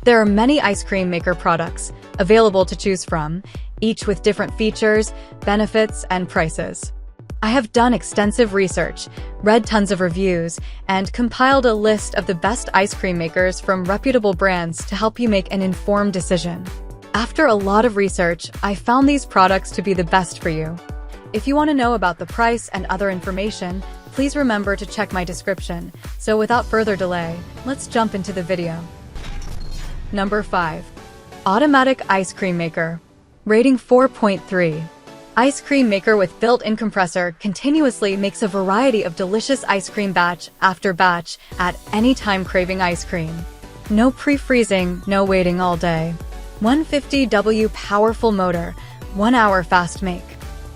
There are many ice cream maker products available to choose from, each with different features, benefits, and prices. I have done extensive research, read tons of reviews, and compiled a list of the best ice cream makers from reputable brands to help you make an informed decision. After a lot of research, I found these products to be the best for you. If you want to know about the price and other information, please remember to check my description. So without further delay, let's jump into the video. Number 5. Automatic Ice Cream Maker. Rating 4.3. Ice cream maker with built-in compressor continuously makes a variety of delicious ice cream batch after batch at any time craving ice cream. No pre-freezing, no waiting all day. 150W powerful motor, 1 hour fast make.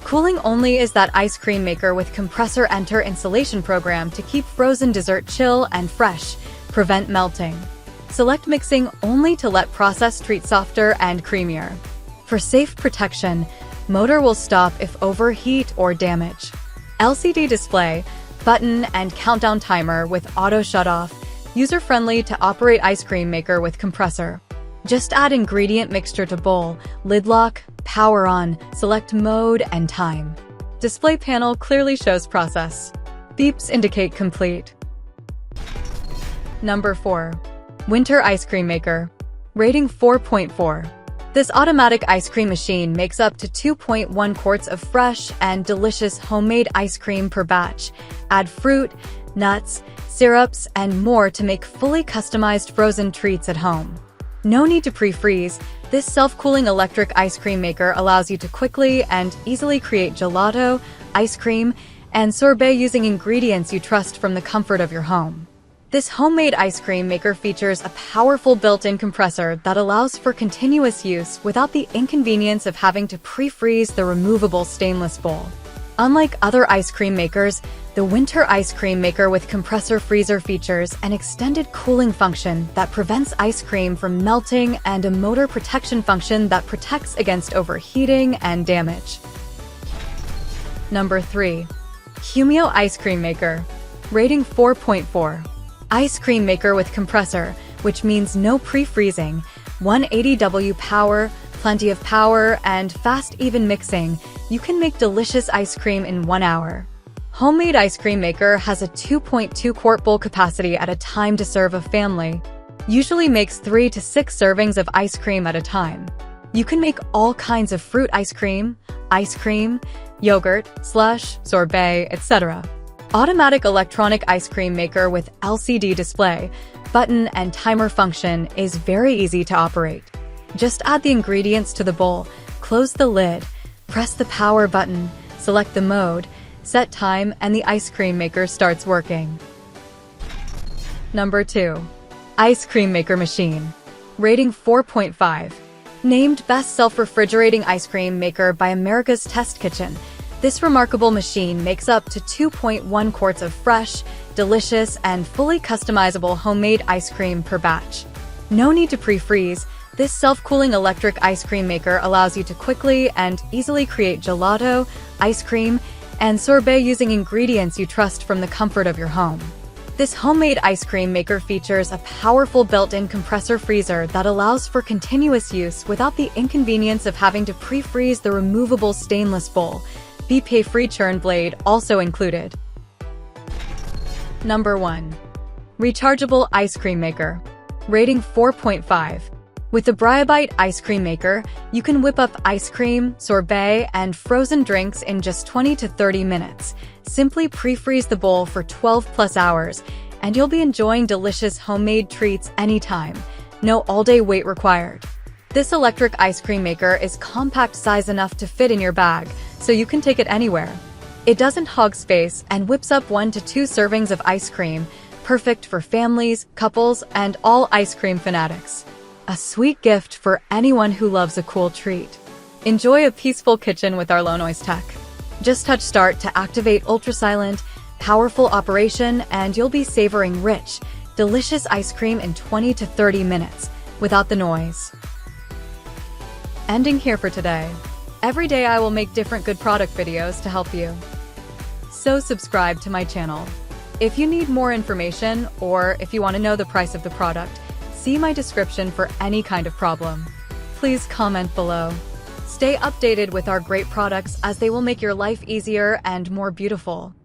Cooling only is that ice cream maker with compressor enter installation program to keep frozen dessert chill and fresh, prevent melting. Select mixing only to let processed treat softer and creamier. For safe protection, motor will stop if overheat or damage. LCD display, button and countdown timer with auto shut-off, user-friendly to operate ice cream maker with compressor. Just add ingredient mixture to bowl, lid lock, power on, select mode and time. Display panel clearly shows process. Beeps indicate complete. Number 4. Winter Ice Cream Maker. Rating 4.4. This automatic ice cream machine makes up to 2.1 quarts of fresh and delicious homemade ice cream per batch. Add fruit, nuts, syrups, and more to make fully customized frozen treats at home. No need to pre-freeze. This self-cooling electric ice cream maker allows you to quickly and easily create gelato, ice cream, and sorbet using ingredients you trust from the comfort of your home. This homemade ice cream maker features a powerful built-in compressor that allows for continuous use without the inconvenience of having to pre-freeze the removable stainless bowl. Unlike other ice cream makers, the Winter Ice Cream Maker with compressor freezer features an extended cooling function that prevents ice cream from melting and a motor protection function that protects against overheating and damage. Number 3. Humo Ice Cream Maker. Rating 4.4. Ice cream maker with compressor, which means no pre-freezing, 180W power, plenty of power, and fast even mixing. You can make delicious ice cream in 1 hour. Homemade ice cream maker has a 2.2 quart bowl capacity at a time to serve a family. Usually makes 3 to 6 servings of ice cream at a time. You can make all kinds of fruit ice cream, yogurt, slush, sorbet, etc. Automatic electronic ice cream maker with LCD display, button and timer function is very easy to operate. Just add the ingredients to the bowl, close the lid, press the power button, select the mode, set time, and the ice cream maker starts working. Number 2. Ice Cream Maker Machine. Rating 4.5. Named Best Self-Refrigerating Ice Cream Maker by America's Test Kitchen. This remarkable machine makes up to 2.1 quarts of fresh, delicious, and fully customizable homemade ice cream per batch. No need to pre-freeze. This self-cooling electric ice cream maker allows you to quickly and easily create gelato, ice cream, and sorbet using ingredients you trust from the comfort of your home. This homemade ice cream maker features a powerful built-in compressor freezer that allows for continuous use without the inconvenience of having to pre-freeze the removable stainless bowl. BPA-free churn blade also included. Number 1. Rechargeable Ice Cream Maker. Rating 4.5. With the Bryabite Ice Cream Maker, you can whip up ice cream, sorbet, and frozen drinks in just 20 to 30 minutes. Simply pre-freeze the bowl for 12+ hours, and you'll be enjoying delicious homemade treats anytime. No all-day wait required. This electric ice cream maker is compact size enough to fit in your bag, so you can take it anywhere. It doesn't hog space and whips up 1 to 2 servings of ice cream, perfect for families, couples, and all ice cream fanatics. A sweet gift for anyone who loves a cool treat. Enjoy a peaceful kitchen with our low noise tech. Just touch start to activate ultra-silent, powerful operation, and you'll be savoring rich, delicious ice cream in 20 to 30 minutes without the noise. Ending here for today. Every day I will make different good product videos to help you. So subscribe to my channel. If you need more information or if you want to know the price of the product, See my description for any kind of problem. Please comment below. Stay updated with our great products as they will make your life easier and more beautiful.